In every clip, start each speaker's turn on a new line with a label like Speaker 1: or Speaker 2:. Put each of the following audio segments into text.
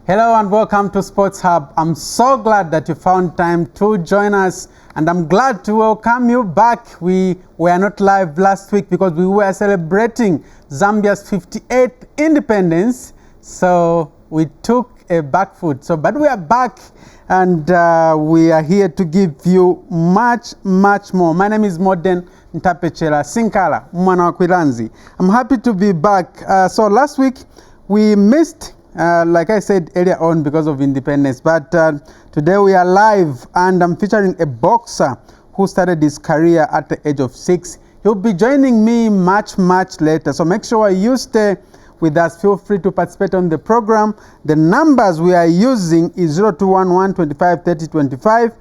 Speaker 1: Hello and welcome to Sports Hub. I'm so glad that you found time to join us, and I'm glad to welcome you back. We were not live last week because we were celebrating Zambia's 58th independence, so we took a back foot. But we are back, and we are here to give you much more. My name is Moden Ntapechela Sinkala Mwana wa Kwilanzi. I'm happy to be back. So last week we missed, like I said earlier on, because of independence, but today we are live, and I'm featuring a boxer who started his career at the age of 6. He'll be joining me much later, so make sure you stay with us. Feel free to participate on the program. The numbers we are using is 0211 25 30 25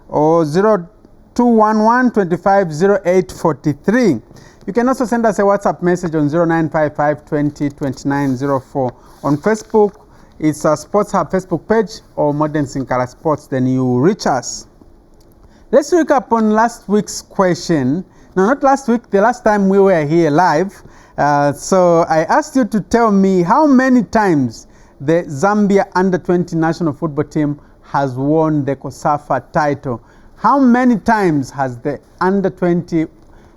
Speaker 1: or 0211 25 08 43. You can also send us a WhatsApp message on 0955 20 29 04. On Facebook, it's a Sports Hub Facebook page or Modern Sinkala Sports, then you reach us. Let's recap on last week's question. No, not last week, the last time we were here live. So I asked you to tell me how many times the Zambia Under-20 national football team has won the COSAFA title. How many times has the Under-20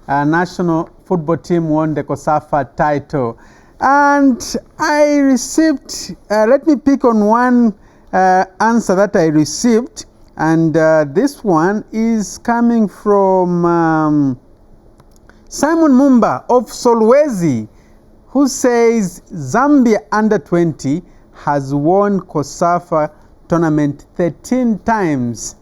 Speaker 1: national football team won the COSAFA title? And I received, let me pick on one answer that I received, and this one is coming from Simon Mumba of Solwezi, who says Zambia Under-20 has won COSAFA tournament 13 times.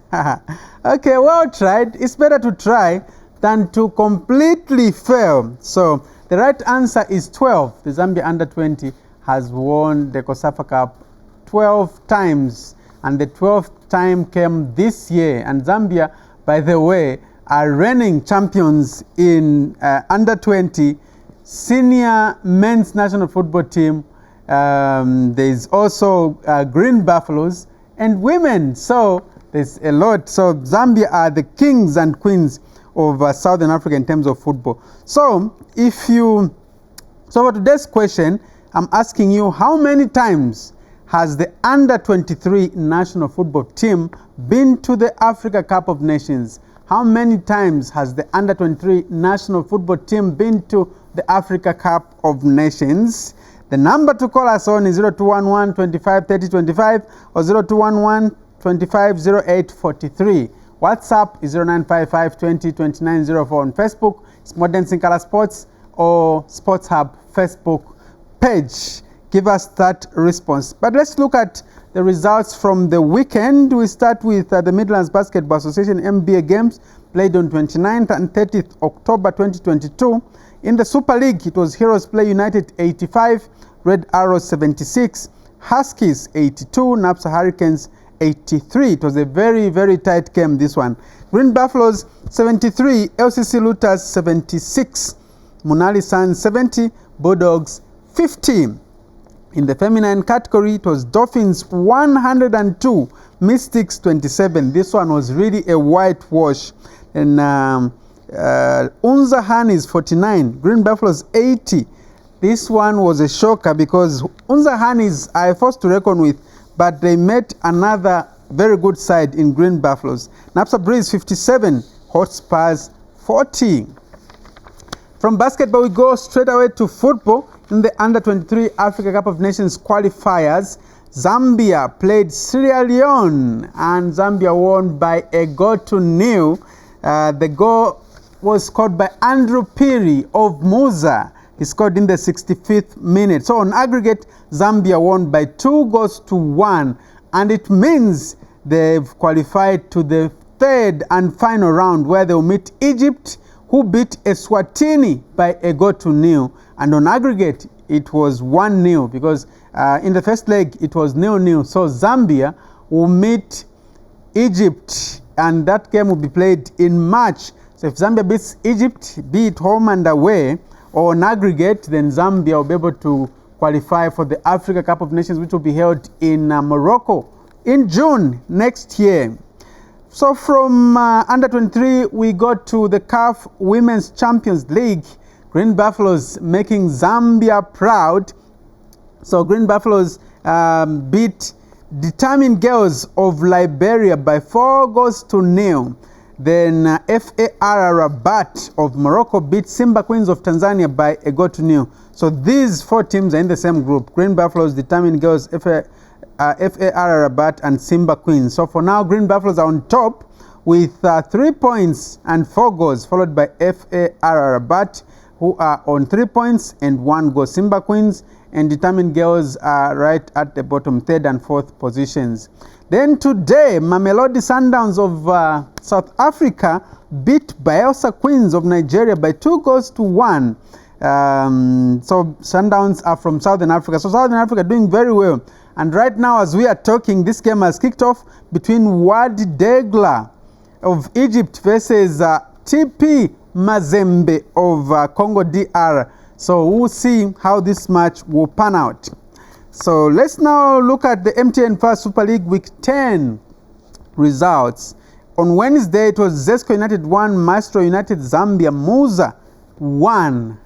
Speaker 1: Okay, well tried. It's better to try than to completely fail. So the right answer is 12. The Zambia Under-20 has won the COSAFA Cup 12 times, and the 12th time came this year. And Zambia, by the way, are reigning champions in Under-20 senior men's national football team. There's also Green Buffaloes and women. So there's a lot. So Zambia are the kings and queens of Southern Africa in terms of football. So for today's question, I'm asking you, how many times has the Under-23 national football team been to the Africa Cup of Nations? How many times has the Under-23 national football team been to the Africa Cup of Nations? The number to call us on is 0211 25 30 25 or 0211 25 08 43. WhatsApp is 0955 20 29 04. On Facebook, it's Modern Sinkala Sports or Sports Hub Facebook page. Give us that response. But let's look at the results from the weekend. We start with the Midlands Basketball Association MBA games played on 29th and 30th October 2022. In the Super League, it was Heroes Play United 85, Red Arrows 76, Huskies 82, Napsa Hurricanes 83. It was a very tight game, this one. Green Buffaloes 73, LCC Looters 76, Munali Suns 70, Bulldogs 50. In the feminine category, it was Dolphins 102, Mystics 27. This one was really a whitewash. And Unza Hanis 49, Green Buffaloes 80. This one was a shocker because Unza Hanis are forced to reckon with, but they met another very good side in Green Buffaloes. Napsa Breeze 57, Hotspurs 40. From basketball, we go straight away to football. In the Under-23 Africa Cup of Nations qualifiers, Zambia played Sierra Leone, and Zambia won by a goal to nil. The goal was scored by Andrew Piri of Muza. He scored in the 65th minute. So on aggregate, Zambia won by 2-1, and it means they've qualified to the third and final round, where they'll meet Egypt, who beat Eswatini by a goal to nil. And on aggregate, it was 1-0 because in the first leg, it was 0-0. So Zambia will meet Egypt, and that game will be played in March. So if Zambia beats Egypt, be it home and away, or on aggregate, then Zambia will be able to qualify for the Africa Cup of Nations, which will be held in Morocco in June next year. So from Under-23, we go to the CAF Women's Champions League. Green Buffaloes making Zambia proud. So Green Buffaloes beat Determined Girls of Liberia by 4-0. Then FAR Rabat of Morocco beat Simba Queens of Tanzania by 1-0. So these 4 teams are in the same group: Green Buffaloes, Determined Girls, FAR Rabat, and Simba Queens. So for now, Green Buffaloes are on top with 3 points and 4 goals, followed by FAR Rabat, who are on 3 points and 1 goal. Simba Queens and Determined Girls are right at the bottom, 3rd and 4th positions. Then today, Mamelodi Sundowns of South Africa beat Bayelsa Queens of Nigeria by 2-1. So Sundowns are from Southern Africa. So Southern Africa doing very well. And right now, as we are talking, this game has kicked off between Wadi Degla of Egypt versus TP Mazembe of Congo DR. So we'll see how this match will pan out. So let's now look at the MTN First Super League Week 10 results. On Wednesday, it was Zesco United 1, Maestro United Zambia Muza 1.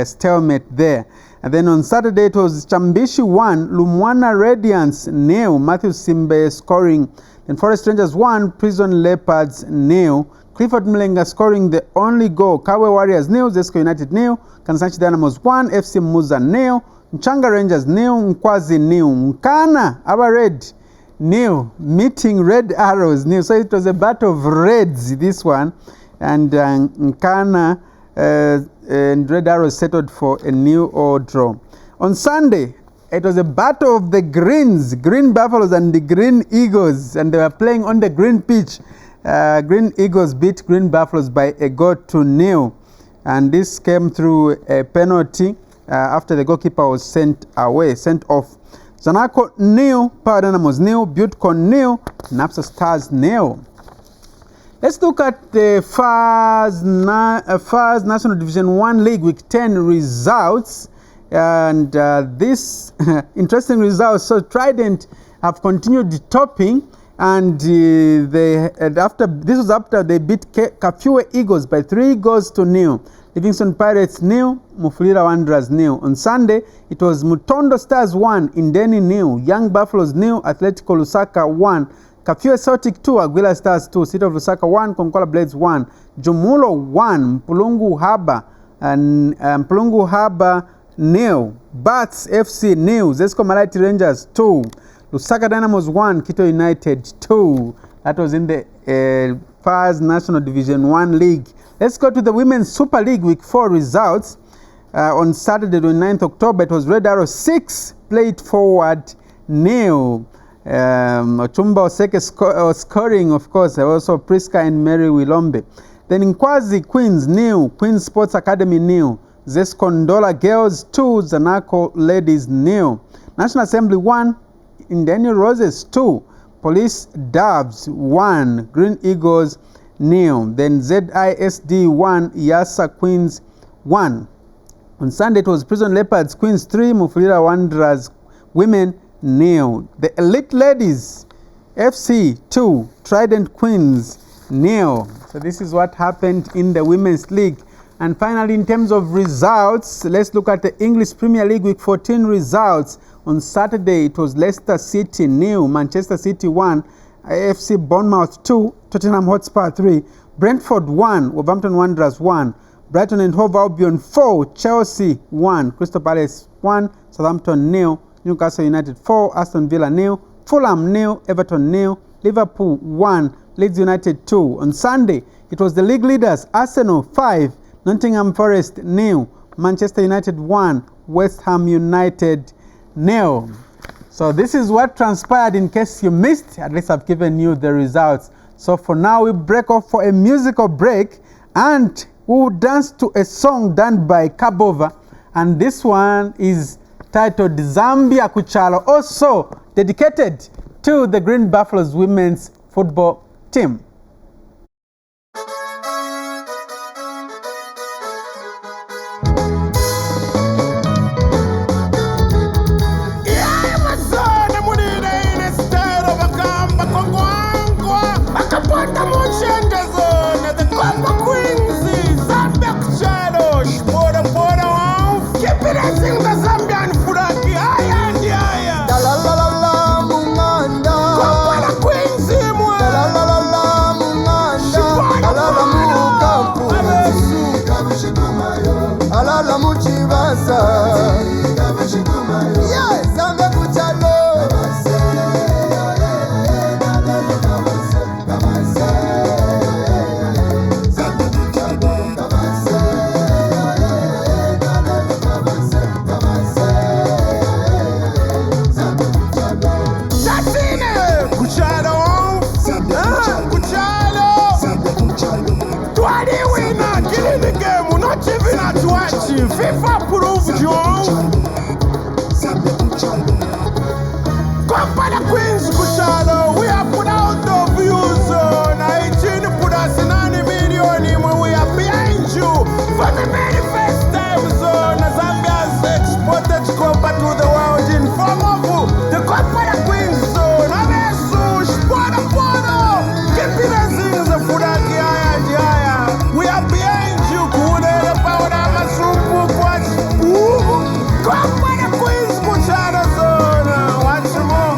Speaker 1: Stalemate there. And then on Saturday, it was Chambishi 1, Lumwana Radiance 0, Matthew Simbe scoring. Then Forest Rangers 1, Prison Leopards 0. Clifford Mlenga scoring the only goal. Kawe Warriors 0, Zesco United 0, Kansanchi Dynamos 1, FC Muza 0, Mchanga Rangers 0, Nkwazi 0, Nkana Aba Red 0, meeting Red Arrows 0. So it was a battle of Reds, this one, and Nkana and Red Arrows settled for a 0-0 draw. On Sunday, it was a battle of the Greens, Green Buffaloes and the Green Eagles, and they were playing on the green pitch. Green Eagles beat Green Buffaloes by 1-0, and this came through a penalty after the goalkeeper was sent off. Zanaco 0, Power Dynamos 0, Butcon 0, Napsa Stars 0. Let's look at the FARS National Division 1 League Week 10 results. And this interesting results. So Trident have continued topping, and after they beat Kafue Eagles by 3-0. Livingston Pirates 0, Mufulira Wanderers 0. On Sunday, it was Mutondo Stars 1, Indeni 0, Young Buffaloes 0, Atletico Lusaka 1, Kafue Celtic 2, Aguila Stars 2, City of Lusaka 1, Konkola Blades 1, Jumulo 1, Mpulungu Harbor 0, Bats FC 0, Zesco Malaiti Rangers 2, Lusaka Dynamos 1, Quito United 2. That was in the FARS National Division 1 League. Let's go to the Women's Super League Week 4 results. On Saturday, the 9th October, it was Red Arrow 6, Played Forward 0. Otumba Oseke scoring, of course, also Priska and Mary Wilombe. Then in Nkwazi Queens 0, Queens Sports Academy 0, Zescondola Girls 2, Zanaco Ladies 0. National Assembly 1, Indeni Roses 2, Police Doves 1, Green Eagles 0. Then ZISD 1, Yasa Queens 1. On Sunday, it was Prison Leopards Queens 3, Mufulira Wanderers Women 0. The Elite Ladies FC 2, Trident Queens 0. So this is what happened in the Women's League. And finally, in terms of results, let's look at the English Premier League Week 14 results. On Saturday, it was Leicester City 0, Manchester City 1, AFC Bournemouth 2, Tottenham Hotspur 3, Brentford 1, Wolverhampton Wanderers 1, Brighton and Hove Albion 4, Chelsea 1, Crystal Palace 1, Southampton 0, Newcastle United 4, Aston Villa 0, Fulham 0, Everton 0, Liverpool 1, Leeds United 2. On Sunday, it was the league leaders Arsenal 5, Nottingham Forest 0, Manchester United 1, West Ham United 0. So this is what transpired. In case you missed, at least I've given you the results. So for now, we break off for a musical break, and we will dance to a song done by Kabova, and this one is titled Zambia Kuchalo, also dedicated to the Green Buffaloes women's football team.
Speaker 2: Sing the Zambian flag, ay, ay, ay, ay. Da la la la la, mungani. chibasa. Yeah, Zambia kuchalo.
Speaker 3: FIFA approved you. Company Queens Kuchalo, we have put out the views on 18, put us in 90 million when we are behind you. For the very first time, so Zambia has exported copper to the world in form of the Company Queens zone. Amesu, Spona Pono, keeping us in the Fudaki Aya. We are behind you, Kude, the power of Masumbu. Company Queens Kuchalo zone. Watch more.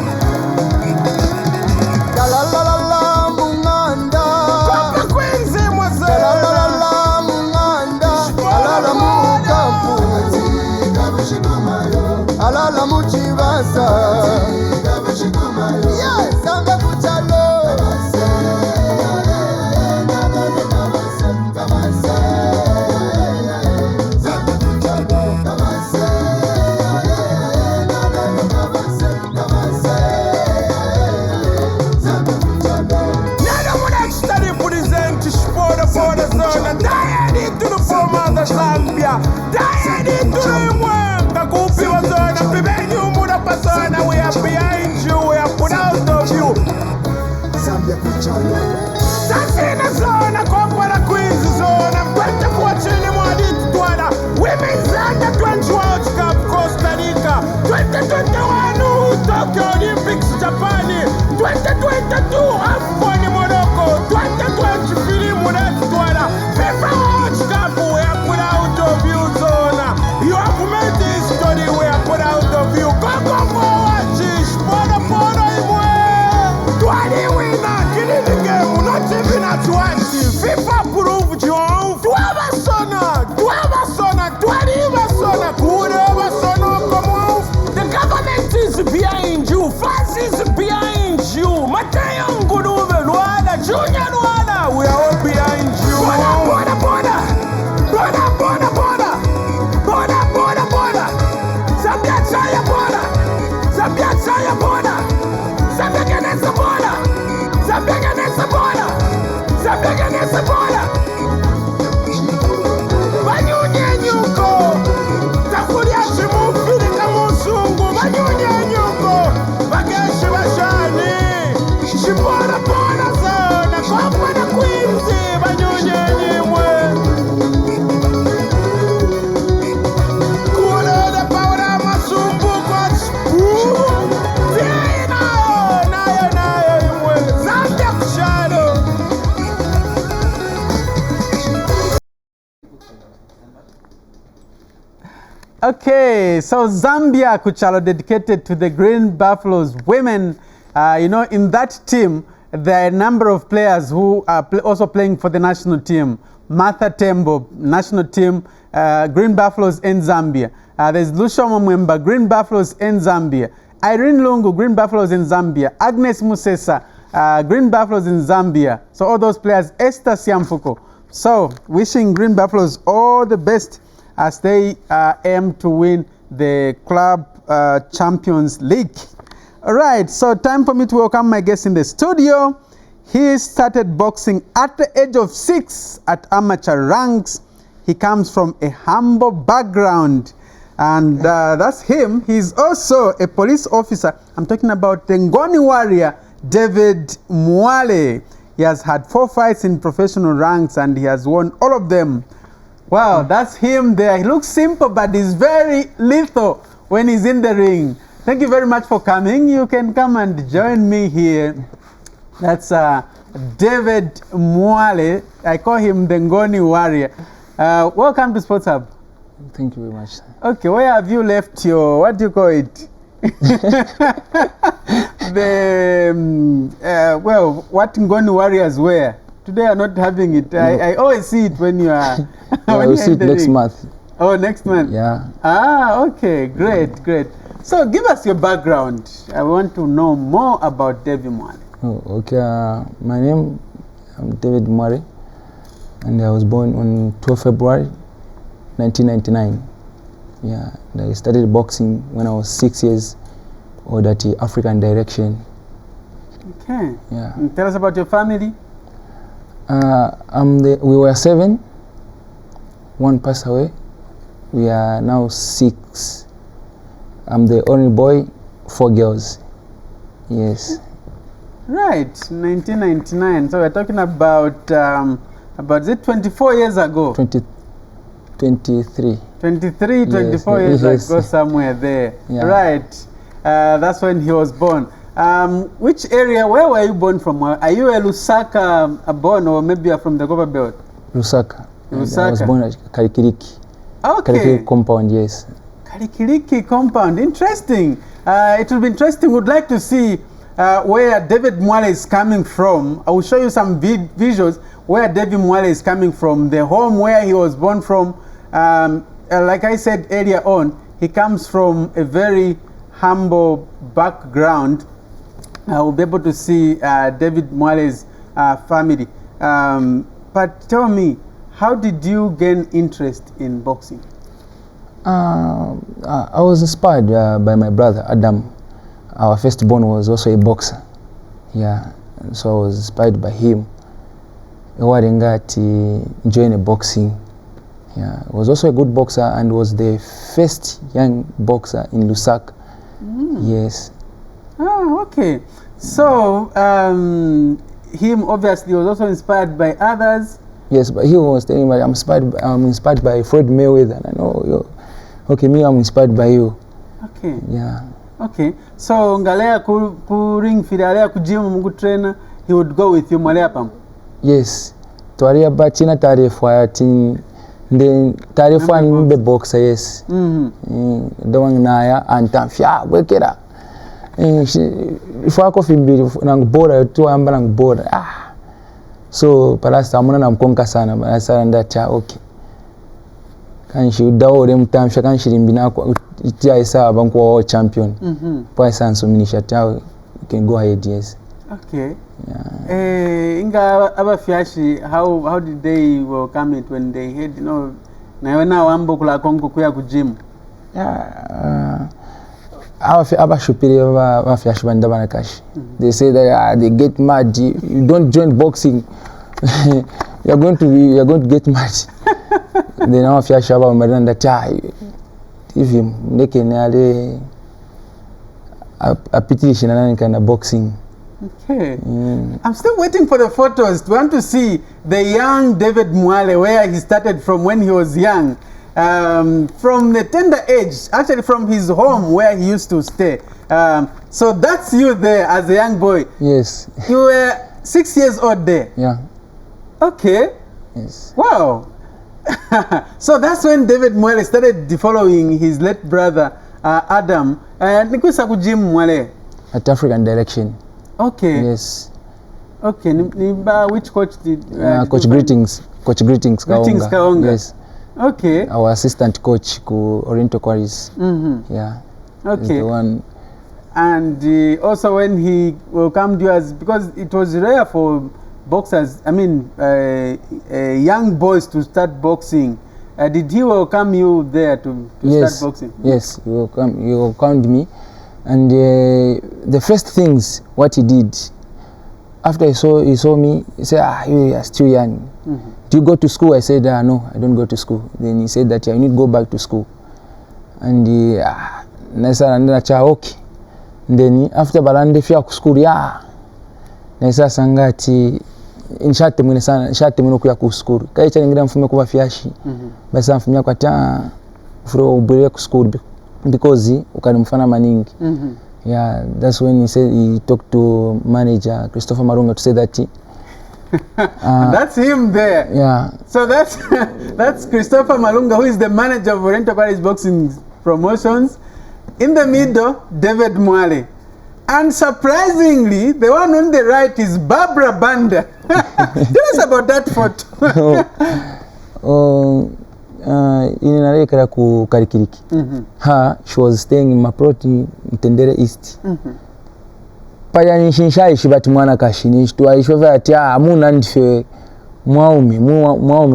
Speaker 2: La la la la la munganda.
Speaker 3: Company Queens Mose.
Speaker 2: La la la la munganda. Alala mukampu. Alala muchibasa. Yeah, Zambia kuchalo.
Speaker 3: Zambia, dying into the world. The goofy was on a prevenue, Muda Pasana. We are behind you, we are put out of you.
Speaker 2: Zambia kuchalo.
Speaker 3: That's in the zone, a Company Queens zone. I'm going to watch anyone in Tuana. Women's Under 20 World Cup, Costa Rica. 2021 Tokyo Olympics, Japan. 2022 AFCON Morocco. 2020 Film Tuana. FIFA World Cup, we are put out of you zone. You have made this story, we are put out of you. Go forward, Spona Pono Imwe. 20 winner, killing the game, not even at 20. FIFA proved you. 12 sona, 20 sona, whoever sona come on. The government is behind you, France is behind you. Mateo Nguruve, Luana, Junior Luana, we are all behind you. Border. Zambia Chaya border. Zambia Chaya border. Zambia Ganesa border. Zambia Ganesa border. Zambia Ganesa border. Banyunye nyuko. Takuria shimu fili kamusungu. Banyunye nyuko. Bageshi bashani. Shibora border zona. Company Queens. Banyunye nyimwe.
Speaker 1: Okay, so Zambia Kuchalo dedicated to the Green Buffaloes women. You know, in that team, there are a number of players who are also playing for the national team. Martha Tembo, national team, Green Buffaloes in Zambia. There's Lushoma Mwemba, Green Buffaloes in Zambia. Irene Lungu, Green Buffaloes in Zambia. Agnes Musesa, Green Buffaloes in Zambia. So all those players, Esther Siamfuko. So wishing Green Buffaloes all the best as they aim to win the Club Champions League. All right, so time for me to welcome my guest in the studio. He started boxing at the age of 6 at amateur ranks. He comes from a humble background, and that's him. He's also a police officer. I'm talking about the Ngoni warrior, David Mwale. He has had 4 fights in professional ranks, and he has won all of them. Wow, that's him there. He looks simple, but he's very lethal when he's in the ring. Thank you very much for coming. You can come and join me here. That's David Mwale. I call him the Ngoni warrior. Welcome to Sports Hub.
Speaker 4: Thank you very much.
Speaker 1: Okay, where have you left your, what do you call it? Well, what Ngoni warriors wear. Today I'm not having it. I always see it when you are.
Speaker 4: Yeah, we'll see it next month.
Speaker 1: Oh, next month?
Speaker 4: Yeah.
Speaker 1: Ah, okay, great, great. So give us your background. I want to know more about David Mwale.
Speaker 4: Oh, okay. My name, I'm David Mwale, and I was born on 12 February 1999. Yeah, and I started boxing when I was 6 years old at the African Direction.
Speaker 1: Okay.
Speaker 4: Yeah.
Speaker 1: And tell us about your family.
Speaker 4: We were 7. One passed away. We are now 6. I'm the only boy, 4 girls. Yes.
Speaker 1: Right, 1999. So we're talking about is it 24 years ago?
Speaker 4: 23.
Speaker 1: 23, 24
Speaker 4: Yes,
Speaker 1: years
Speaker 4: yes.
Speaker 1: ago, somewhere there.
Speaker 4: Yeah.
Speaker 1: Right. That's when he was born. Which area, where were you born from? Are you a Lusaka born, or maybe you're from the Goba Belt?
Speaker 4: Lusaka. And I was
Speaker 1: Lusaka.
Speaker 4: born at Kalikiliki.
Speaker 1: Okay.
Speaker 4: Kalikiliki compound, yes.
Speaker 1: Kalikiliki compound. Interesting. It will be interesting. We'd like to see where David Mwale is coming from. I will show you some visuals where David Mwale is coming from, the home where he was born from. Like I said earlier on, he comes from a very humble background. We'll be able to see David Mwale's family. But tell me, how did you gain interest in boxing?
Speaker 4: I was inspired by my brother Adam. Our firstborn was also a boxer. Yeah, so I was inspired by him. Joined boxing. Yeah, he was also a good boxer and was the first young boxer in Lusaka. Yes.
Speaker 1: Oh, okay. So him obviously was also inspired by others.
Speaker 4: Yes, but he was telling me I'm inspired by Floyd Mayweather. And I know, okay, me, I'm inspired by you.
Speaker 1: Okay.
Speaker 4: Yeah.
Speaker 1: Okay. So ngalea ku ring fidalea ku gym mungu trainer, he would go with you Mwale pam.
Speaker 4: Yes. Tuaria bachina taarifa yati then taarifa ni mbe boxer, yes. Dawang naya antamfya wekera. Ifako fimbiri nang bora tu amba nang bora. So palasta amuna na mkonka sana basa ndacha okay. Kanshi dawo dem tamfya kanshi limbina kwa itia isa banko champion. Kwa sanso minisha tawo, you can go ahead, yes.
Speaker 1: Okay.
Speaker 4: Yeah.
Speaker 1: Inga abafiashi, how did they welcome it when they heard, na wena wambo kula kongo kuya ku gym?
Speaker 4: Yeah. Abashupiri abafiashi banda banakashi. They say that they get mad. You don't join boxing. you're going to get mad. Then abafiashi aba maranda chai. If him neke nale apetition and kind of boxing.
Speaker 1: Okay. I'm still waiting for the photos. We want to see the young David Mwale, where he started from when he was young. From the tender age, actually from his home where he used to stay. So that's you there as a young boy.
Speaker 4: Yes.
Speaker 1: You were 6 years old there.
Speaker 4: Yeah.
Speaker 1: Okay.
Speaker 4: Yes.
Speaker 1: Wow. So that's when David Mwale started following his late brother Adam. Nikusa ku gym Mwale?
Speaker 4: At African Direction.
Speaker 1: Okay.
Speaker 4: Yes.
Speaker 1: Okay. Which coach did?
Speaker 4: Coach Greetings. Coach Greetings Kaonga.
Speaker 1: Greetings Kaonga.
Speaker 4: Yes.
Speaker 1: Okay.
Speaker 4: Our assistant coach ku Oriental Quarries. Yeah.
Speaker 1: Okay.
Speaker 4: He's the one.
Speaker 1: And also when he welcomed you, as because it was rare for boxers, I mean young boys to start boxing. Did he welcome you there to
Speaker 4: Yes.
Speaker 1: start boxing?
Speaker 4: Yes. He welcomed me, and the first things what he did after he saw me, he said, you are still young. Do you go to school? I said, no, I don't go to school. Then he said that I need to go back to school. And okay. Then after balande fia ku school ya nesa sangati inshate mwene sana inshate mwene kuya ku school kai cha ngira mfume kuba fiashi basi mfumia kwa ta furo ubure ku school because ukanimfana maningi. Yeah, that's when he said he talked to manager Christopher Marunga to say that
Speaker 1: that's him there.
Speaker 4: Yeah.
Speaker 1: So that's Christopher Malunga, who is the manager of Oriental Quarries Boxing Promotions. In the middle, David Mwale. And surprisingly, the one on the right is Barbara Banda. Tell us about that photo.
Speaker 4: ine nalekera ku Kalikiliki. Her, she was staying in Maproti, Mtendere East. Paya nishinshaishi bati mwana kashi nishituwaishova ati amuna ndife mwaume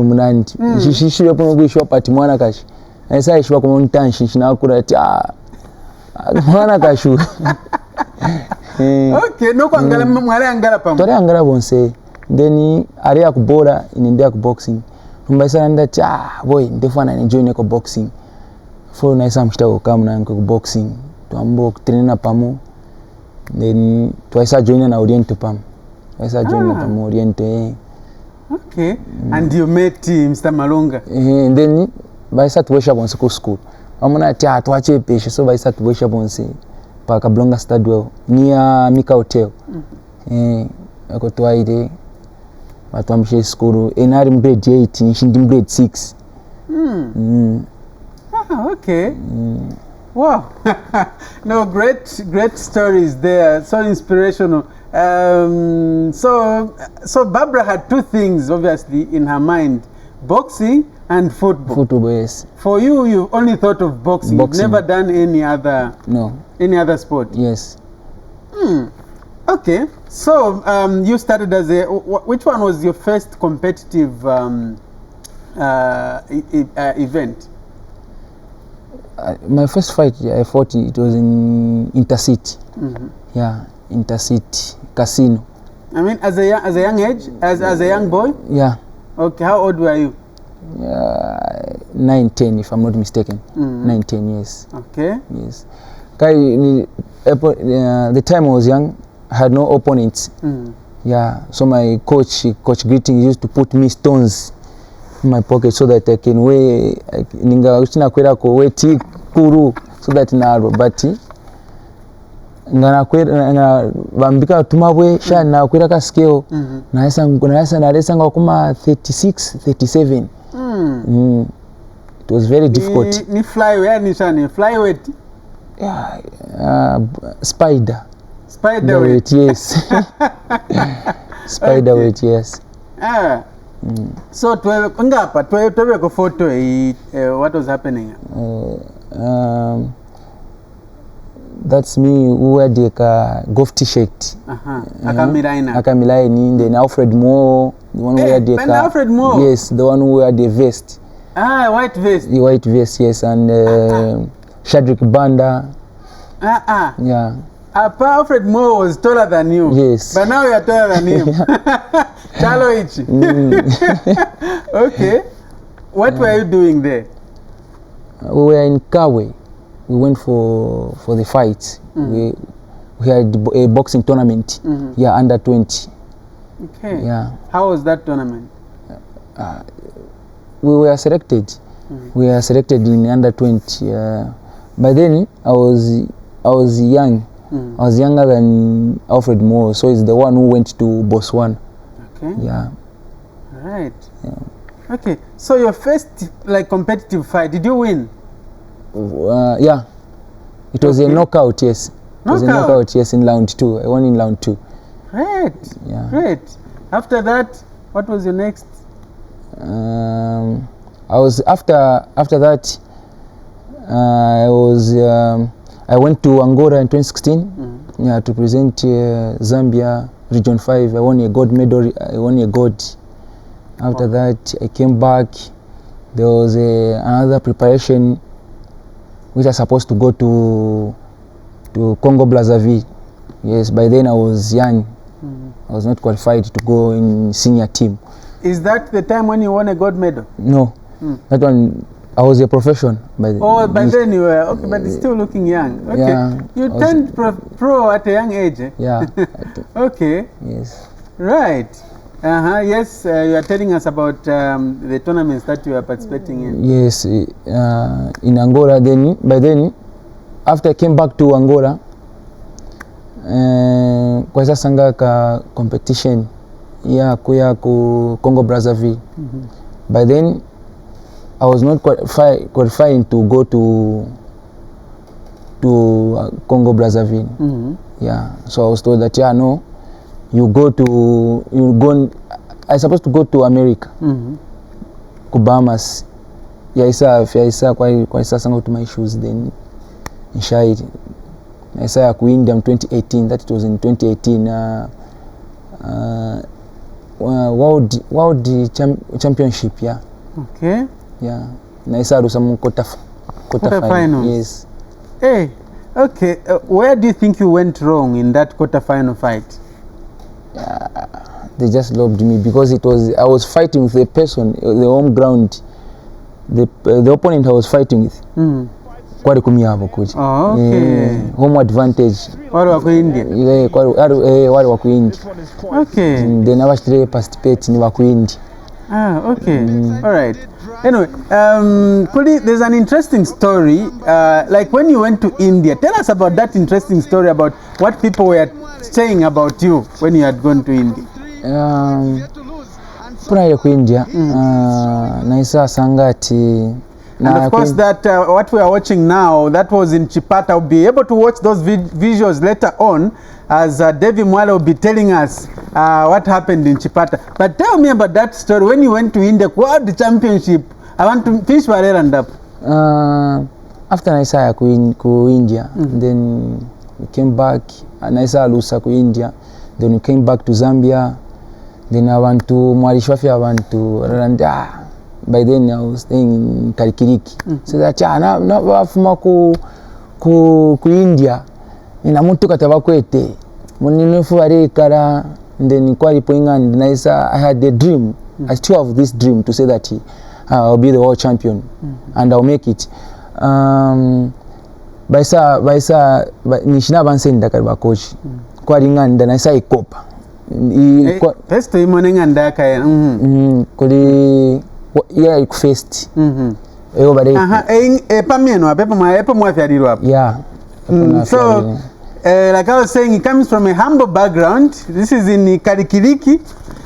Speaker 4: munandi. Shishiwe puno kuishwa pati mwana kashi. Naisa ishwa kuma ntanshi shinakura ati mwana kashu.
Speaker 1: Okay, no kwangala mwale angala pamu.
Speaker 4: Tore angala bonse. Then area kubora inendea ku boxing. Rumbaisa nanda ati boy ndefana enjoy neko boxing. For naisa mshitako kama na ku boxing. Tuambo kutraina pamu. Then twaisa join na Oriente pam. Twaisa join na pamu Oriente.
Speaker 1: Okay. And you met Mr. Malunga.
Speaker 4: And then baisa tuwesha bonse ku school. Amuna ati tuache peshe so baisa tuwesha bonse pa Kablonga Stadwell near Mika Hotel. Ako twaide batwamshe school enari grade 8 nshindi grade 6.
Speaker 1: Okay. Wow. No, great stories there. So inspirational. So Barbara had two things obviously in her mind: boxing and football.
Speaker 4: Football, yes.
Speaker 1: For you, you've only thought of boxing. You've never done any other.
Speaker 4: No.
Speaker 1: Any other sport.
Speaker 4: Yes.
Speaker 1: Okay. So you started as a. Which one was your first competitive event?
Speaker 4: My first fight I fought, it was in Intercity. Yeah, Intercity Casino.
Speaker 1: I mean, as a young age, as a young boy.
Speaker 4: Yeah.
Speaker 1: Okay. How old were you?
Speaker 4: 9, 10, if I'm not mistaken. 9, 10 years.
Speaker 1: Okay.
Speaker 4: Yes. The time I was young, I had no opponents. Yeah. So my coach Greeting, used to put me stones in my pocket so that I can weigh kuru so that naro but ngana kwera bambika tumabwe sha na kwera ka scale naisa naresa kuma 36 37. It was very difficult.
Speaker 1: Ni flyweight.
Speaker 4: Yeah, spider weight, yes. Spider weight, yes. So ngapa ko photo what was happening? That's me who had a golf t-shirt. Akamilaini, then Alfred Moore, the one who had the
Speaker 1: Alfred Moore.
Speaker 4: Yes, the one who had the vest.
Speaker 1: White vest.
Speaker 4: The white vest, yes, and Shadrick Banda. Yeah.
Speaker 1: Alfred Moore was taller than you.
Speaker 4: Yes.
Speaker 1: But now you are taller than him. Chalo Ichi. Okay. What were you doing there?
Speaker 4: We were in Kawe. We went for the fight. We had a boxing tournament. Yeah, under 20.
Speaker 1: Okay.
Speaker 4: Yeah.
Speaker 1: How was that tournament?
Speaker 4: We were selected. We were selected in under 20. By then I was young. I was younger than Alfred Moore, so he's the one who went to Botswana. Okay. Yeah.
Speaker 1: Right. Yeah. Okay. So your first competitive fight, did you win?
Speaker 4: Yeah. It was a knockout, yes. It was a knockout, yes, in round 2. I won in round 2.
Speaker 1: Great. Yeah. Great. After that, what was your next?
Speaker 4: I was after that. I went to Angola in 2016. Yeah, to present Zambia Region 5. I won a gold medal. I won a gold. After that, I came back. There was another preparation which I was supposed to go to Congo Brazzaville. Yes, by then I was young. I was not qualified to go in senior team.
Speaker 1: Is that the time when you won a gold medal?
Speaker 4: No, that one I was a profession by then.
Speaker 1: Oh, by then you were okay, but still looking young. Okay,
Speaker 4: yeah,
Speaker 1: you turned pro at a young age.
Speaker 4: Yeah.
Speaker 1: Okay.
Speaker 4: Yes.
Speaker 1: Right. Yes, you are telling us about the tournaments that you are participating in.
Speaker 4: Yes, in Angola. Then by then, after I came back to Angola, kwa sanga ka competition ya kuya ku Congo Brazzaville. By then, I was not qualifying to go to Congo Brazzaville. Yeah, so I was told that no, I supposed to go to America, to Bahamas. yaisa kwa sasa ngo to my shoes then inshairi naisa ya kuindia 2018 that it was in 2018 world championship
Speaker 1: Okay.
Speaker 4: yeah naisa arusa mu quarter
Speaker 1: Finals.
Speaker 4: yes.
Speaker 1: Hey, okay. Where do you think you went wrong in that quarter-final fight?
Speaker 4: They just loved me because I was fighting with a person, the home ground, the opponent I was fighting with. Kwari kumyabo kuji.
Speaker 1: Oh, okay.
Speaker 4: Home advantage.
Speaker 1: Wale wako India.
Speaker 4: Wale wako India.
Speaker 1: Okay.
Speaker 4: They never participate ni wako India.
Speaker 1: Okay. All right. Anyway, Kuli, there's an interesting story. Like when you went to India, tell us about that interesting story about what people were saying about you when you had gone to India.
Speaker 4: Puna ku India, naisa sangati.
Speaker 1: And of course, that what we are watching now, that was in Chipata. We'll be able to watch those visuals later on, as David Mwale will be telling us what happened in Chipata. But tell me about that story when you went to India, World Championship. I want to finish roundup.
Speaker 4: After naisa ku India, then we came back. Naisa Lusaka ku India, then we came back to Zambia. Then I went to Mwale'S. I went to Rwanda. By then I was staying in Kalikiliki. So that na wafuma ku India. Ina muntu kataba kwete. Muninufu arekara. Then kwali poinga and naisa I had a dream. I still have this dream to say that I'll be the world champion and I'll make it. Baisa nishina bansenda kariba coach. Kwali nganda naisa ikopa.
Speaker 1: Pesto imonenga ndaka ya.
Speaker 4: Kuli yeah first. Eyo bare.
Speaker 1: Pamieno apepo mwafyadirwa hapo.
Speaker 4: Yeah.
Speaker 1: So like I was saying, he comes from a humble background. This is in Kalikiliki.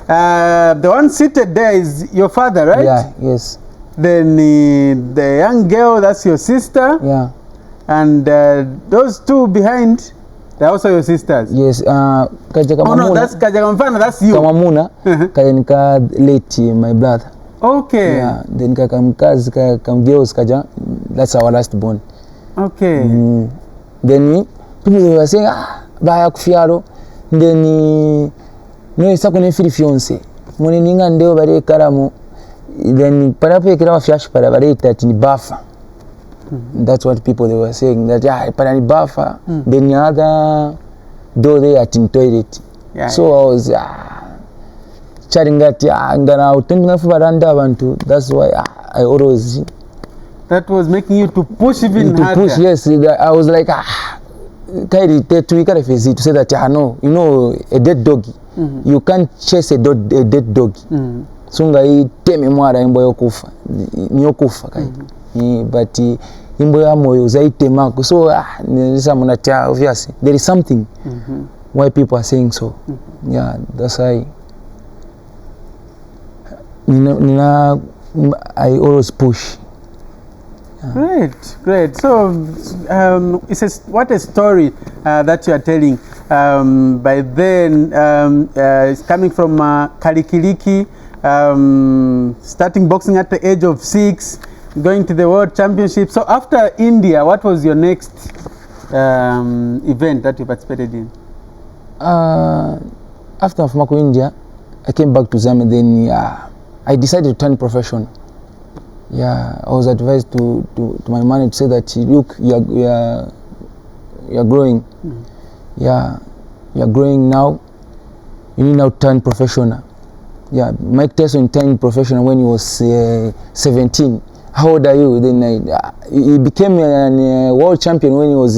Speaker 1: The one seated there is your father, right?
Speaker 4: Yeah, yes.
Speaker 1: Then the young girl, that's your sister.
Speaker 4: Yeah.
Speaker 1: And those two behind, they're also your sisters.
Speaker 4: Yes. Kaja
Speaker 1: Oh no, that's Kajakamfana, that's you.
Speaker 4: Kamamuna. Kaja nika late my brother.
Speaker 1: Okay.
Speaker 4: Yeah. Then kakamkazi kamgirls kaja. That's our last born.
Speaker 1: Okay.
Speaker 4: Then people were saying baya kufiaro. Then no isako ne fili fiance. Muni ninga ndeo bare karamu. Then parape kira fiash para bare tati ni bafa. That's what people they were saying, that para ni bafa. Then the other door they at in toilet.
Speaker 1: Yeah,
Speaker 4: so I was chatting that ngana utendinga fu baranda abantu. That's why I always
Speaker 1: that was making you to push even harder.
Speaker 4: Push, yes. I was like kairi to ikare face to say that no, you know, a dead doggy. You can't chase a dead doggy. Sunga iteme mwara imbo yokufa. Ni yokufa kai. But imbo ya moyo zaitema. So obviously there is something why people are saying so. Yeah, that's why I always push.
Speaker 1: Great. So, it says, what a story that you are telling. By then, it's coming from Kalikiliki, starting boxing at the age of 6, going to the World Championship. So, after India, what was your next event that you participated in?
Speaker 4: After Mako India, I came back to Zambia. Then I decided to turn professional. Yeah, I was advised to my manager to say that look, you're growing. Yeah, you're growing now. You need now to turn professional. Yeah, Mike Tyson turned professional when he was 17. How old are you? Then he became a world champion when he was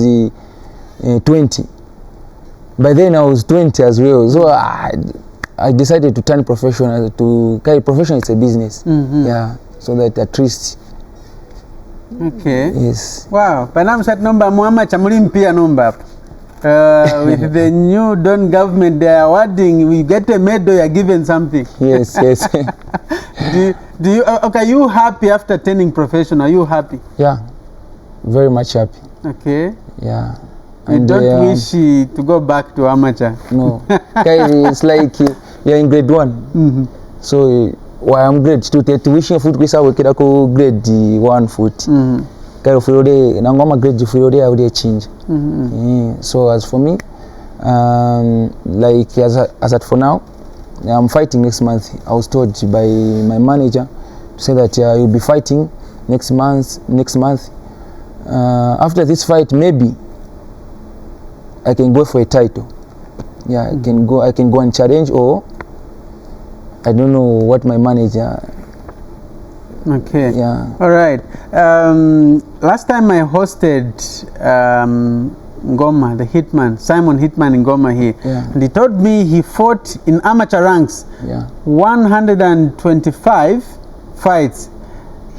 Speaker 4: 20. By then I was 20 as well. So I decided to turn professional. To carry professional, it's a business. Yeah. So that at least.
Speaker 1: Okay.
Speaker 4: Yes.
Speaker 1: Wow. Panam sat number Muhammad Chamulimpia number. With the new Don government, they are awarding. We get a medal. You are given something.
Speaker 4: Yes.
Speaker 1: do you? Okay. Are you happy after turning professional? Are you happy?
Speaker 4: Yeah. Very much happy.
Speaker 1: Okay.
Speaker 4: Yeah.
Speaker 1: You don't wish to go back to amateur?
Speaker 4: No. It's like you're in grade 1. So I'm grade 2 wishing foot kwisa wekera ko grade 1 foot kare fulode na ngoma grade fulode audio change so as for me like as at for now I'm fighting next month. I was told by my manager to say that you'll be fighting next month. After this fight, maybe I can go for a title. Yeah, I can go and challenge, or I don't know what my manager.
Speaker 1: Okay.
Speaker 4: Yeah.
Speaker 1: All right. Last time I hosted Ngoma, the Hitman, Simon Hitman Ngoma here, and he told me he fought in amateur ranks 125 fights.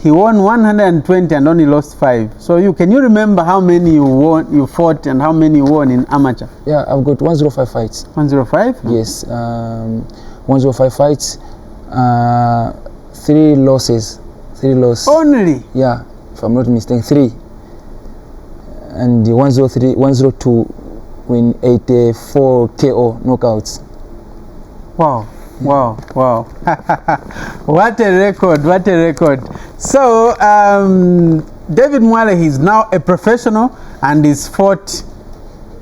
Speaker 1: He won 120 and only lost 5. So can you remember how many you fought and how many you won in amateur?
Speaker 4: Yeah, I've got 105 fights.
Speaker 1: 105?
Speaker 4: Yes, 105 fights, 3 losses. 3 losses.
Speaker 1: Only?
Speaker 4: Yeah, if I'm not mistaken, 3. And the 102 win 84 KO knockouts.
Speaker 1: Wow. What a record. So David Mwale, he's now a professional and he's fought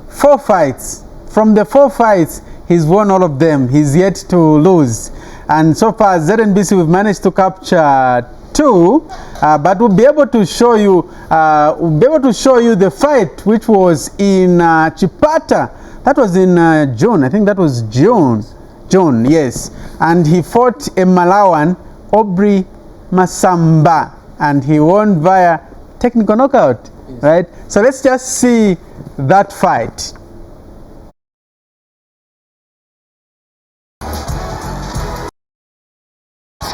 Speaker 1: 4 fights. From the 4 fights, he's won all of them. He's yet to lose. And so far, ZNBC, we've managed to capture 2, but we'll be able to show you the fight which was in Chipata. That was in June. I think that was June, yes. And he fought a Malawan, Aubrey Masamba, and he won via technical knockout, right? So let's just see that fight.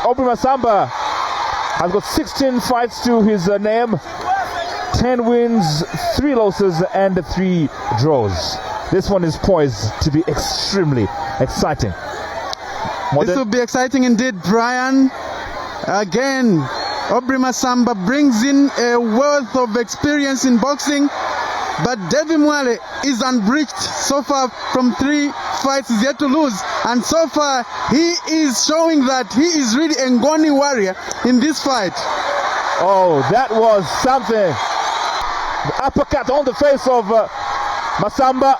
Speaker 3: Aubrey Masamba has got 16 fights to his name, 10 wins, 3 losses, and 3 draws. This one is poised to be extremely exciting.
Speaker 1: This will be exciting indeed, Brian. Again, Aubrey Masamba brings in a wealth of experience in boxing, but David Mwale is unbreached so far. From 3 fights, he's yet to lose, and so far he is showing that he is really a Ngoni warrior in this fight.
Speaker 3: Oh, that was something. The uppercut on the face of Masamba.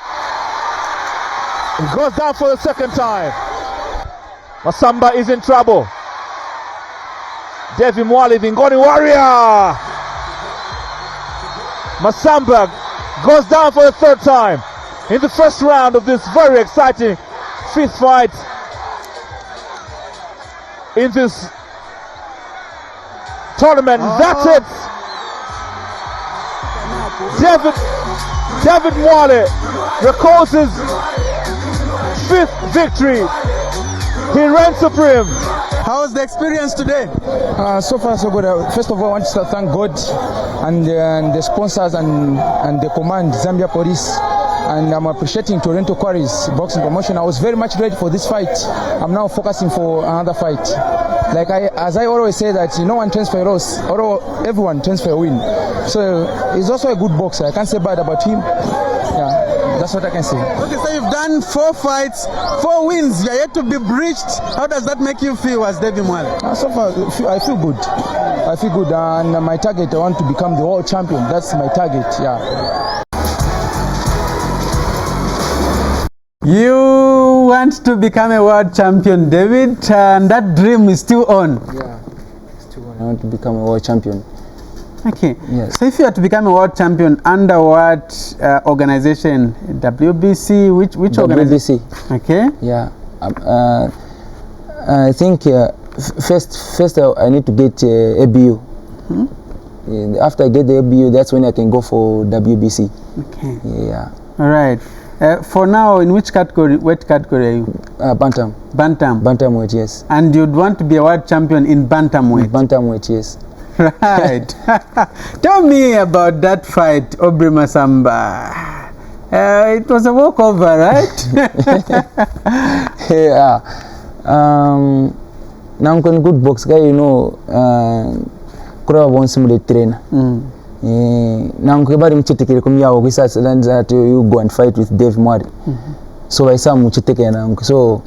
Speaker 3: He goes down for the second time. Masamba is in trouble. David Mwale, the Ngoni warrior. Masamba goes down for the 3rd time in the first round of this very exciting 5th fight in this tournament. That's it. David Mwale records his 5th victory. He reigns supreme.
Speaker 1: How was the experience today?
Speaker 5: So far so good. First of all, I want to thank God and the sponsors and the command, Zambia Police. And I'm appreciating Toronto Quarries Boxing Promotion. I was very much ready for this fight. I'm now focusing for another fight. Like as I always say that no one trains for a loss, or everyone trains for a win. So he's also a good boxer. I can't say bad about him. Yeah, that's what I can say.
Speaker 1: Okay, so you've done 4 fights, 4 wins. You're yet to be breached. How does that make you feel as David Mwale?
Speaker 5: So far, I feel good. I feel good, and my target, I want to become the world champion. That's my target. Yeah.
Speaker 1: You want to become a world champion, David, and that dream is still on.
Speaker 4: Yeah, still on. I want to become a world champion.
Speaker 1: Okay.
Speaker 4: Yes.
Speaker 1: So if you are to become a world champion, under what organization? WBC? Which organization?
Speaker 4: WBC.
Speaker 1: Okay.
Speaker 4: Yeah. I think first I need to get ABU. After I get the ABU, that's when I can go for WBC.
Speaker 1: Okay.
Speaker 4: Yeah.
Speaker 1: All right. For now, in which category? What category are you?
Speaker 4: Bantam. Bantamweight, yes.
Speaker 1: And you'd want to be a world champion in bantamweight.
Speaker 4: Bantamweight, yes.
Speaker 1: Right. Tell me about that fight, Aubrey Masamba. It was a walkover, right?
Speaker 4: Yeah. Now I'm a good box guy, you know. Could have won some trainer. Now I'm going to take it that you go and fight with Dave Mwale. So I saw much take so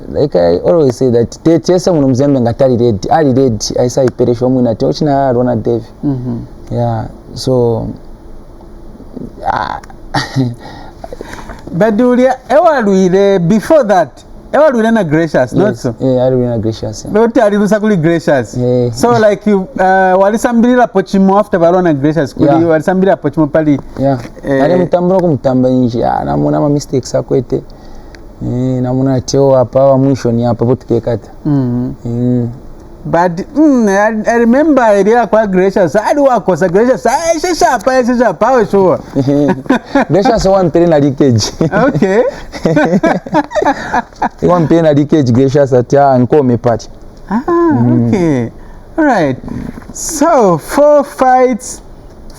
Speaker 4: like I always say that chesa muno muzambe ngatali red ali red aisa iperesho mwina tochina Ronald Dave. Yeah, so
Speaker 1: but ewaluire before that ewaluire na gracious, not
Speaker 4: yes,
Speaker 1: so?
Speaker 4: Yeah, ewaluire na gracious. Yeah.
Speaker 1: But ali lusakuli gracious.
Speaker 4: Yeah.
Speaker 1: So like you walisambirira pochimo after balona gracious kuli
Speaker 4: Yeah.
Speaker 1: walisambirira pochimo pali.
Speaker 4: Yeah. Ali mutambura ko mutamba nje namuna ma mistakes akwete. Namuna teo hapa wa mwisho ni hapa potukekata.
Speaker 1: But I remember area kwa gracious adi wakosa gracious shesha pa sure.
Speaker 4: Gracious one pere na leakage.
Speaker 1: Okay.
Speaker 4: One pere na leakage gracious atia nko mepati.
Speaker 1: Okay. All right. So 4 fights,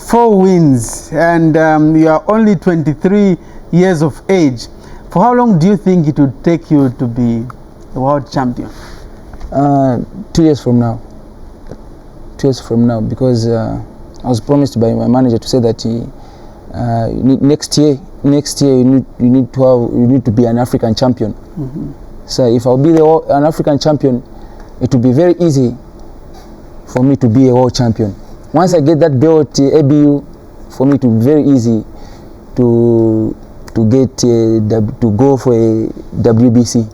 Speaker 1: 4 wins, and you are only 23 years of age. For how long do you think it would take you to be a world champion?
Speaker 4: 2 years from now. 2 years from now, because I was promised by my manager to say that next year you need to be an African champion. So if I'll be an African champion, it will be very easy for me to be a world champion. Once I get that belt ABU, for me to be very easy to get to go for a WBC.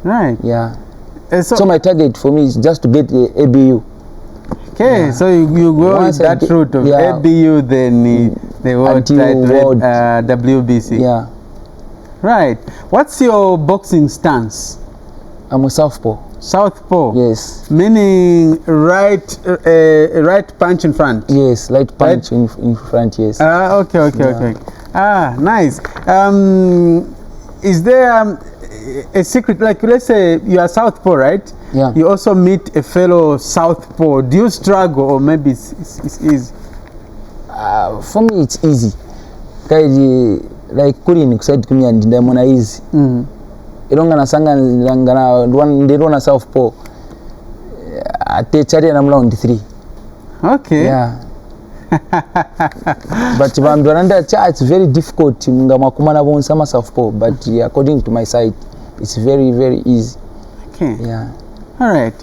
Speaker 1: Right.
Speaker 4: Yeah.
Speaker 1: So
Speaker 4: my target for me is just to get the ABU.
Speaker 1: Okay, yeah. So you go
Speaker 4: Once
Speaker 1: that route of ABU, then the world title WBC.
Speaker 4: Yeah.
Speaker 1: Right. What's your boxing stance?
Speaker 4: I'm a southpaw.
Speaker 1: Southpaw.
Speaker 4: Yes.
Speaker 1: Meaning right punch in front.
Speaker 4: Yes, right punch in front. Yes.
Speaker 1: Okay. Nice. Is there a secret, like let's say you are southpaw, right?
Speaker 4: Yeah.
Speaker 1: You also meet a fellow southpaw. Do you struggle, or maybe it's easy?
Speaker 4: For me, it's easy. Like Kurin said to me, and Demona easy. Ilonga na sanga ndona southpaw. Atechari na round 3.
Speaker 1: Okay.
Speaker 4: Yeah. But it's very difficult to sama southpaw, but according to my side, it's very, very easy.
Speaker 1: Okay.
Speaker 4: Yeah.
Speaker 1: All right.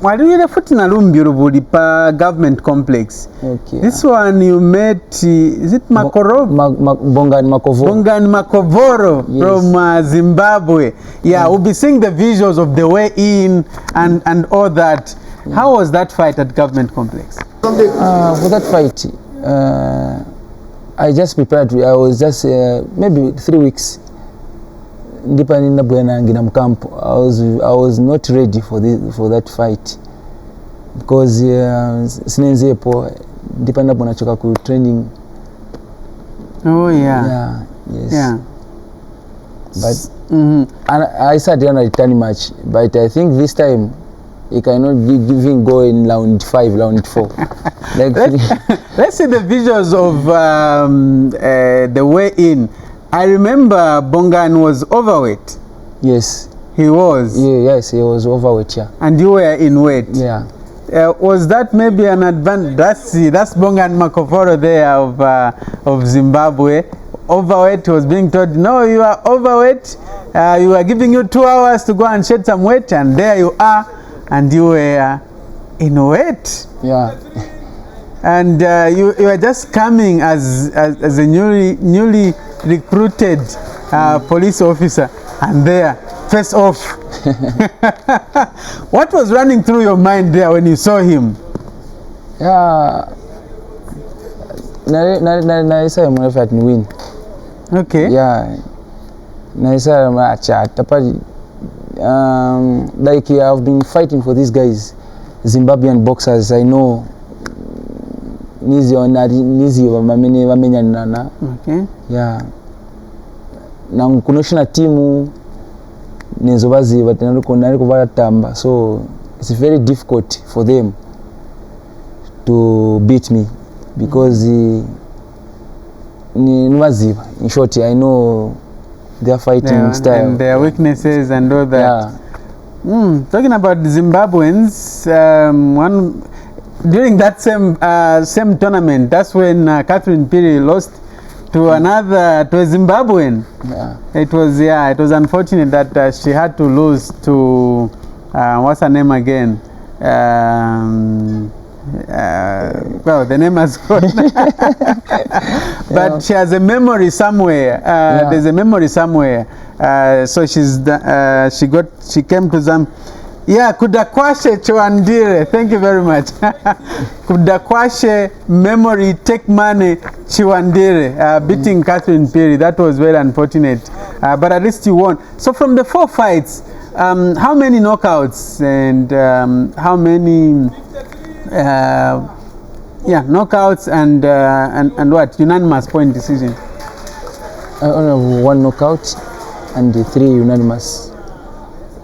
Speaker 1: Walile futi na Lumbiru pa government complex.
Speaker 4: Okay.
Speaker 1: This one you met, is it Makoro?
Speaker 4: Bongan Makovoro.
Speaker 1: Bongan Makovoro, yes. From Zimbabwe. Yeah, we'll be seeing the visuals of the way in and all that. Yeah. How was that fight at government complex?
Speaker 4: For that fight, I just prepared. I was just maybe 3 weeks. Depending on camp, I was not ready for that fight because sinenzepo depending on choka training.
Speaker 1: Oh yeah.
Speaker 4: Yeah. Yes.
Speaker 1: Yeah.
Speaker 4: But and I said on a return match, but I think this time you cannot even go in round 5, round 4. Like
Speaker 1: let's see the visuals of the way in. I remember Bongan was overweight.
Speaker 4: Yes.
Speaker 1: He was.
Speaker 4: Yeah, yes, he was overweight. Yeah.
Speaker 1: And you were in weight.
Speaker 4: Yeah.
Speaker 1: Was that maybe an advantage? That's Bongan Makovoro there of Zimbabwe. Overweight was being told, no, you are overweight. You are giving you 2 hours to go and shed some weight, and there you are, and you were in weight.
Speaker 4: Yeah.
Speaker 1: And you are just coming as a newly recruited police officer, and there, face off. What was running through your mind there when you saw him?
Speaker 4: Yeah. Na isa yung mga fight ni win.
Speaker 1: Okay.
Speaker 4: Yeah. Na isa yung mga chat. Like I've been fighting for these guys, Zimbabwean boxers. I know. Nizi wamenya nana.
Speaker 1: Okay.
Speaker 4: Yeah. Na kunoshina timu nezobazi batenariko baratamba, so it's very difficult for them to beat me because in short I know their fighting style
Speaker 1: and their weaknesses and all that.
Speaker 4: Yeah.
Speaker 1: Talking about the Zimbabweans, during that same tournament, that's when Catherine Piri lost to another, to a Zimbabwean.
Speaker 4: Yeah.
Speaker 1: It was unfortunate that she had to lose to, what's her name again? Well, the name has gone. But she has a memory somewhere. There's a memory somewhere. So she came to Zambia. Yeah, Kudakwashe Chiwandire. Thank you very much. Kudakwashe memory take money Chiwandire, beating Catherine Perry. That was very unfortunate. But at least you won. So from the 4 fights, how many knockouts and how many knockouts and what? Unanimous point decision?
Speaker 4: I only have 1 knockout and 3 unanimous.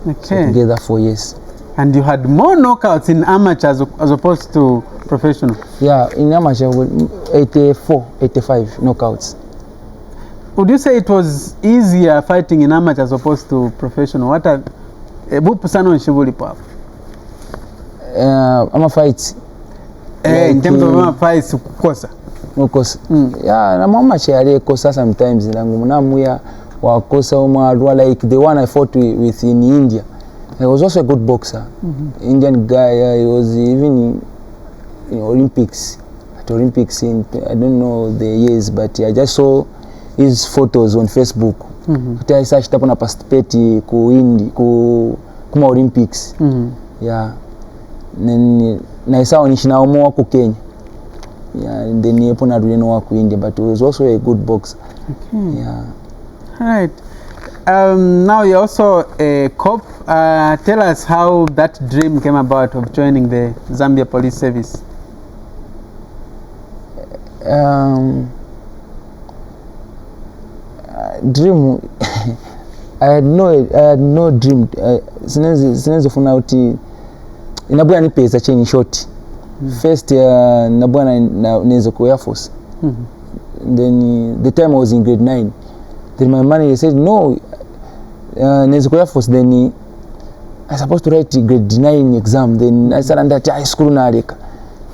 Speaker 1: Okay.
Speaker 4: So together 4 years.
Speaker 1: And you had more knockouts in amateur as opposed to professional?
Speaker 4: Yeah, in amateur, 84, 85 knockouts.
Speaker 1: Would you say it was easier fighting in amateur as opposed to professional? What are
Speaker 4: I'm a fight.
Speaker 1: In terms of my fights, kosa.
Speaker 4: Of course. Yeah, na mama share kosa sometimes. Namuya wakosa like the one I fought with in India. He was also a good boxer. Indian guy. He was even in Olympics. At Olympics in I don't know the years, but I just saw his photos on Facebook. I searched up on a participate kuma Olympics. Yeah. Na isa onishina omo ku Kenya. Yeah, and then he put work in India, but he was also a good boxer. Okay. Yeah.
Speaker 1: All right. Now you're also a cop. Tell us how that dream came about of joining the Zambia Police Service.
Speaker 4: Dream. I had no dream. Since funa uti inabwana ni pesa chini short. First nabwana neza ku Air Force. Then the time I was in grade 9. Then my manager said no, neza ku Air Force. Then I supposed to write grade 9 exam. Then I started at high school na aleka.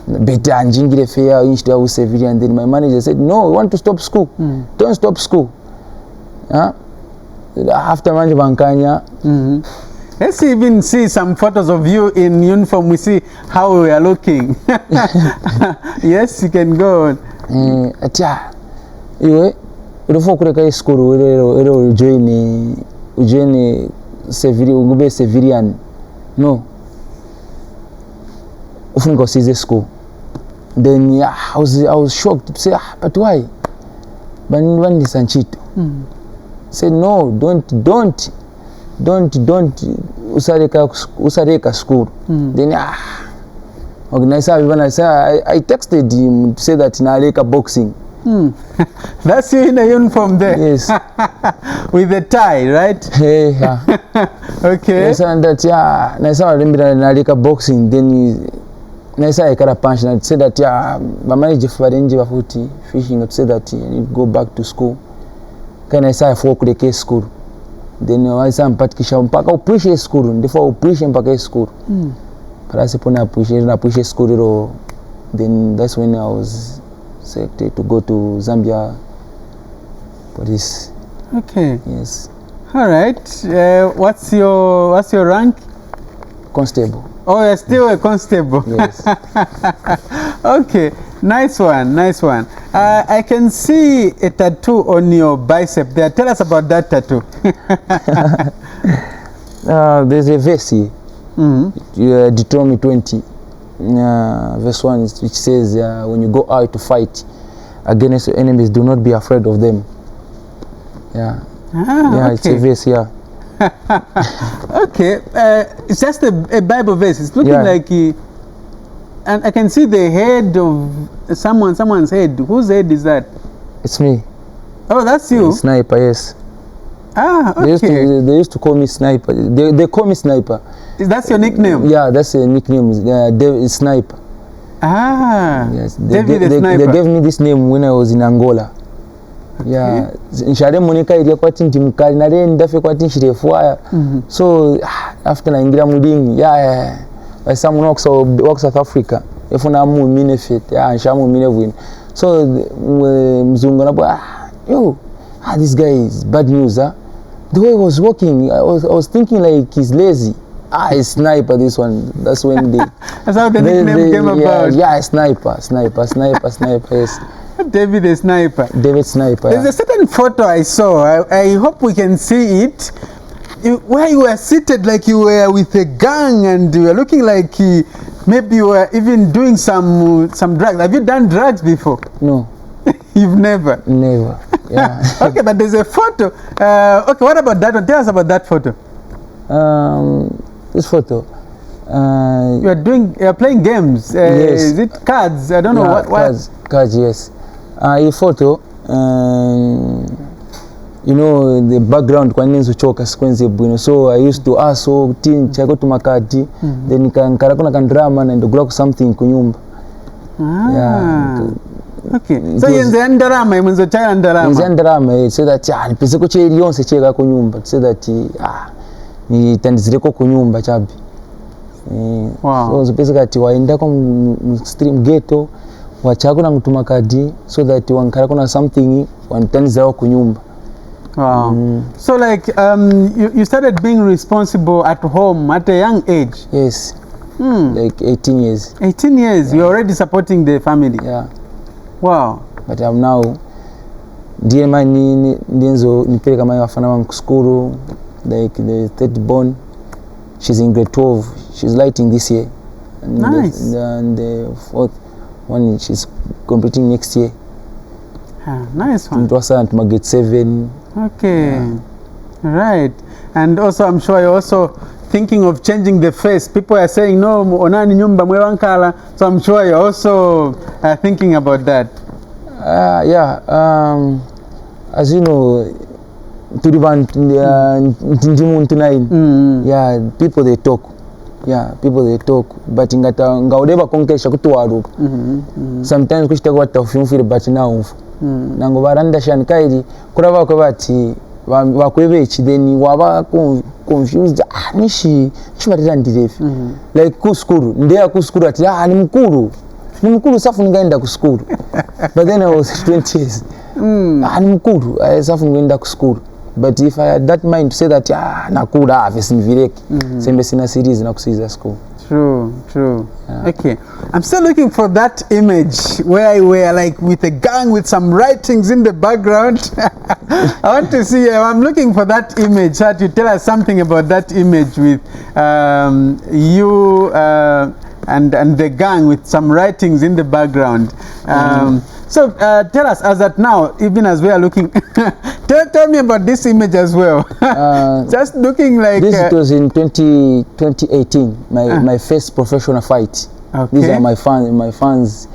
Speaker 4: Better njingire fair instead of civilian. Then my manager said no, you want to stop school. Don't stop school. After manje bankanya.
Speaker 1: Let's even see some photos of you in uniform. We see how we are looking. Yes, you can go on.
Speaker 4: Atia, iwe ulifo kureka school ujoin civilian. No. Ufunga usize school. Then I was shocked to say, but why? Bani sanchito. Said no, don't usareka school. Then organizer when I texted him to say that naleka boxing.
Speaker 1: That's you in a uniform there.
Speaker 4: Yes.
Speaker 1: With the tie, right?
Speaker 4: Yeah.
Speaker 1: Okay.
Speaker 4: Yes, and that naisa remember naleka boxing. Then naisa ekara punch and said that my manager for the bafuti fishing to say that you need to go back to school. Can I say for the case school? Then I say mpatikisha mpaka appreciate school ndifo appreciate mpaka school. But I say pona appreciate school. Then that's when I was selected to go to Zambia Police.
Speaker 1: Okay.
Speaker 4: Yes.
Speaker 1: All right. What's your rank?
Speaker 4: Constable.
Speaker 1: Oh, you're still a constable.
Speaker 4: Yes.
Speaker 1: Okay. Nice one. I can see a tattoo on your bicep there. Tell us about that tattoo.
Speaker 4: There's a verse here. Deuteronomy 20, verse 1, which says, when you go out to fight against your enemies, do not be afraid of them. Yeah.
Speaker 1: Okay.
Speaker 4: It's a verse here.
Speaker 1: Okay. It's just a Bible verse. It's looking like... and I can see the head of someone's head. Whose head is that?
Speaker 4: It's me.
Speaker 1: Oh, that's you?
Speaker 4: Sniper, yes.
Speaker 1: Okay.
Speaker 4: They used to call me Sniper. They call me Sniper.
Speaker 1: That's your nickname?
Speaker 4: Yeah, that's a nickname. David Sniper. Yes.
Speaker 1: David the Sniper.
Speaker 4: They gave me this name when I was in Angola. Okay. Yeah. Nshare monika ilia kwa tinti mkali na re ndafe kwa tinti refuaya. So after naingira mudingi, by someone works South Africa. If una mu benefit, nshamu mine win. So mzungu na yo, this guy is bad news, huh? The way he was walking, I was thinking like he's lazy. He's sniper, this one. That's when they...
Speaker 1: That's how the nickname came about.
Speaker 4: Yeah, sniper, yes.
Speaker 1: David the Sniper.
Speaker 4: David Sniper.
Speaker 1: There's a certain photo I saw. I hope we can see it. Where you were seated like you were with a gang and you were looking like maybe you were even doing some drugs. Have you done drugs before?
Speaker 4: No.
Speaker 1: You've never?
Speaker 4: Never. Yeah.
Speaker 1: Okay, but there's a photo. Okay, what about that one? Tell us about that photo.
Speaker 4: This photo.
Speaker 1: You're playing games.
Speaker 4: Yes.
Speaker 1: Is it cards? I don't know what.
Speaker 4: Cards, yes. A photo. You know the background kwa nini uchoka sequence bwino, so I used to ask tin chako tumakati then nkara kuna kandrama na ndogula ku something kunyumba. Yeah.
Speaker 1: Okay. So yenze ndarama imwenzo chaya ndarama.
Speaker 4: Yenze ndarama say that nipese ko cheri yonse cheka kunyumba, say that ni tandizireko kunyumba chabi.
Speaker 1: Wow.
Speaker 4: So nipese kati waenda ko stream ghetto wachako na ngutumakadi so that wankara kuna something wantandizao kunyumba.
Speaker 1: Wow. So like you started being responsible at home at a young age?
Speaker 4: Yes. Like 18 years.
Speaker 1: 18 years, yeah. You're already supporting the family?
Speaker 4: Yeah.
Speaker 1: Wow.
Speaker 4: But I'm now DMI Ninzo nipeleka mai wafana wangu skuru, like the third born. She's in grade 12. She's lighting this year. And
Speaker 1: nice.
Speaker 4: And the fourth one she's completing next year.
Speaker 1: Nice one.
Speaker 4: To grade 7.
Speaker 1: Okay.
Speaker 4: Yeah.
Speaker 1: Right. And also I'm sure you're also thinking of changing the face. People are saying no onani nyumba mwewankala, so I'm sure you're also thinking about that.
Speaker 4: Yeah. As you know, yeah, people they talk. Yeah, people they talk, but ngaudeba konkesha kutuwaruka. Sometimes kushita kwa tafumfire but now nango baranda shankairi kuraba ko bati bakwebechi then waba confused nishi chibatira ndirefi like ku school ndeya ku school ati ni mkuru safu ningaenda ku school but then I was 20 years ni mkuru safu ningaenda ku school. But if I had that mind to say that nakura vesinvireki sembe sina series na kusiza school.
Speaker 1: True. Yeah. Okay. I'm still looking for that image where you were like with a gang with some writings in the background. I want to see, I'm looking for that image. So you tell us something about that image with you and the gang with some writings in the background. So tell us, as at now, even as we are looking, tell me about this image as well. Just looking like...
Speaker 4: This was in 2018, my first professional fight.
Speaker 1: Okay.
Speaker 4: These are my fans.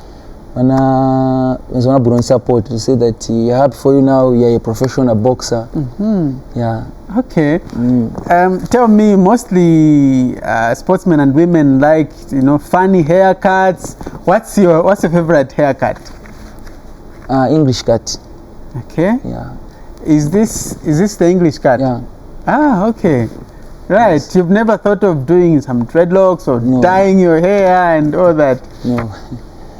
Speaker 4: When I brought support to say that you're happy for you now, you're a professional boxer. Yeah.
Speaker 1: Okay. Tell me, mostly sportsmen and women like, funny haircuts. What's your favorite haircut?
Speaker 4: English cut.
Speaker 1: Okay.
Speaker 4: Yeah.
Speaker 1: Is this the English cut?
Speaker 4: Yeah.
Speaker 1: Okay. Right. Yes. You've never thought of doing some dreadlocks or dyeing your hair and all that?
Speaker 4: No.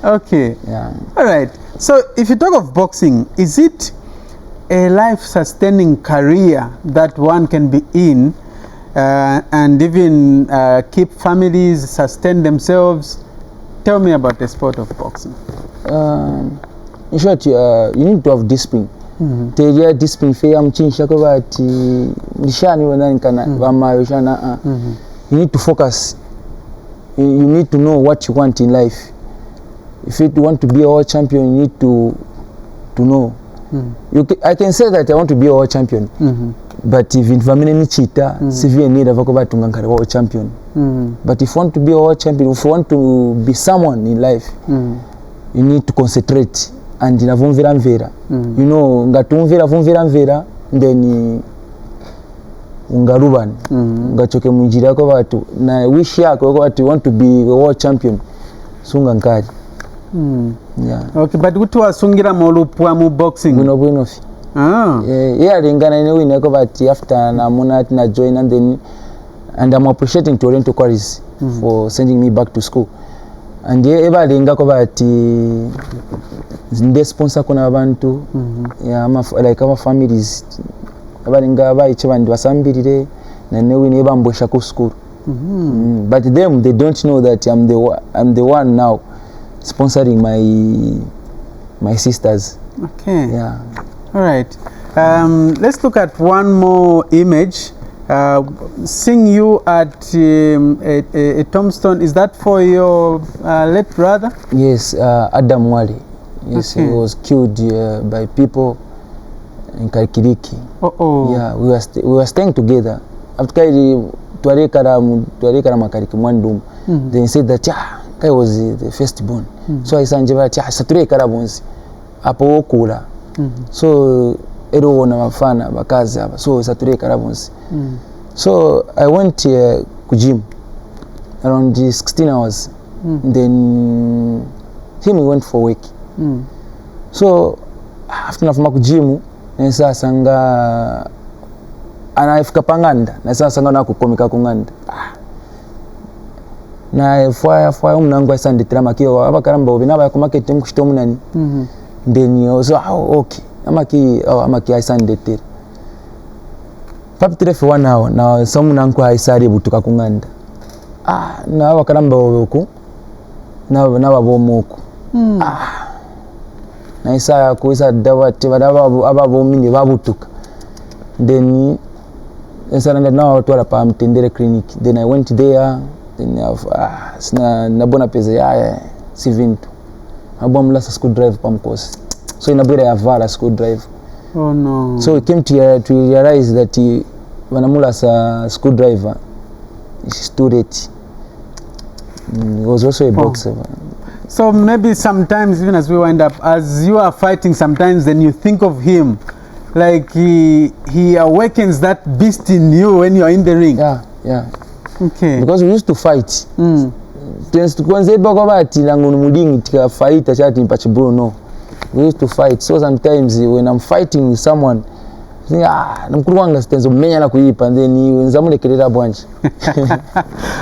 Speaker 1: Okay.
Speaker 4: Yeah.
Speaker 1: All right. So if you talk of boxing, is it a life-sustaining career that one can be in and even keep families, sustain themselves? Tell me about the sport of boxing.
Speaker 4: In short, you need to have discipline. Teria discipline fair mchinsha kwa ati nishani wanani kana vamayo shana. You need to focus. You need to know what you want in life. If you want to be a world champion, you need to know. I can say that I want to be a world champion, but if in family ni chita, severe need of a world champion. But if you want to be a world champion, if you want to be someone in life, you need to concentrate and in a vumvira. You know, ngatumvira then ungaruban ngachoke munjira kwa watu na wish yako kwa watu want to be a world champion sunga nkari. Yeah. Okay, but what was sungira molupwa mu boxing? Bueno. Yeah, ringana ine win ko but after na monat na join and I'm appreciating Toronto Quarries for sending me back to school. and ebalingako bati nde sponsor kuna abantu like our families abalinga bayiche bandi basambirire na newe ne bambosha ku school. But them, they don't know that I'm the one now sponsoring my sisters.
Speaker 1: Okay.
Speaker 4: Yeah.
Speaker 1: All right. Let's look at one more image. Seeing you at a tombstone, is that for your late brother?
Speaker 4: Yes, Adam Mwale. Yes,
Speaker 1: Okay.
Speaker 4: he was killed by people in Kalikiliki. Yeah, we were staying together. After tuarekara makariki mwandum, then he said that Kai was the firstborn. So I said saturekara bonzi apo okula. So ero wona mafana bakazi aba, so saturekara bonzi. So I went ku gym around 16 hours. Then him went for work. So after nafuma ku gym nesa sanga anafika panganda nesa sanga na kukomika kunganda. Na fwa umnangu asanditira makiyo abakaramba obina ba ku market mukushitomu nani. Then also okay amaki asanditira. Papitire for 1 hour na somunangu aisari butuka kunganda. Na abakaramba oku na babomuku. Na isa kuisa dawati ababo mini babutuka. Then ensaranga na watu wala pa mtendere clinic. Then I went there. Then sina nabona pesa ya si vintu. Abomla sa school drive pa mkosi. So inabira ya vala school drive.
Speaker 1: Oh no.
Speaker 4: So we came to realize that wanamula sa school driver is too late. He was also a boxer.
Speaker 1: So maybe sometimes, even as we wind up, as you are fighting, sometimes then you think of him, like he awakens that beast in you when you are in the ring.
Speaker 4: Yeah.
Speaker 1: Okay.
Speaker 4: Because we used to fight. Kwanza bako bati langu mudingi tika fight chati mpachiburo no. We used to fight. So sometimes when I'm fighting with someone, I think namkuru wanga stenzo menya na kuipa, and then nzamule kelera bwanji.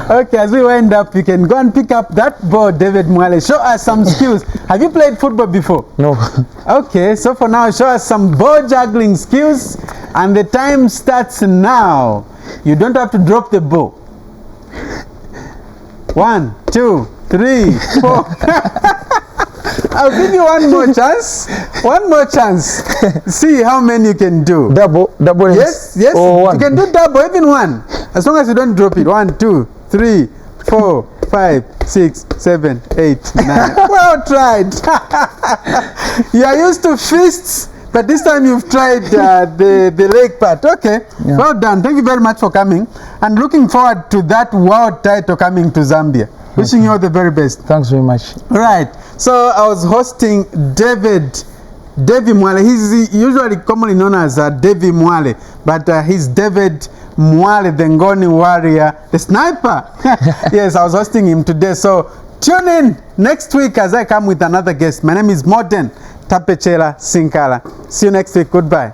Speaker 1: Okay, as we wind up, you can go and pick up that ball, David Mwale. Show us some skills. Have you played football before?
Speaker 4: No.
Speaker 1: Okay, so for now, show us some ball juggling skills, and the time starts now. You don't have to drop the ball. 1, 2, 3, 4. I'll give you one more chance. One more chance. See how many you can do.
Speaker 4: Double.
Speaker 1: Yes.
Speaker 4: Oh, one.
Speaker 1: You can do double, even one. As long as you don't drop it. 1, 2, 3, 4, 5, 6, 7, 8, 9. Well tried. You are used to fists, but this time you've tried the leg part. Okay.
Speaker 4: Yeah.
Speaker 1: Well done. Thank you very much for coming. And looking forward to that world title coming to Zambia. Wishing you all the very best.
Speaker 4: Thanks very much.
Speaker 1: Right. So I was hosting Davy Mwale. He's usually commonly known as Davy Mwale, but he's David Mwale, the Ngoni warrior, the sniper. Yes, I was hosting him today. So tune in next week as I come with another guest. My name is Morten Tapechela Sinkala. See you next week. Goodbye.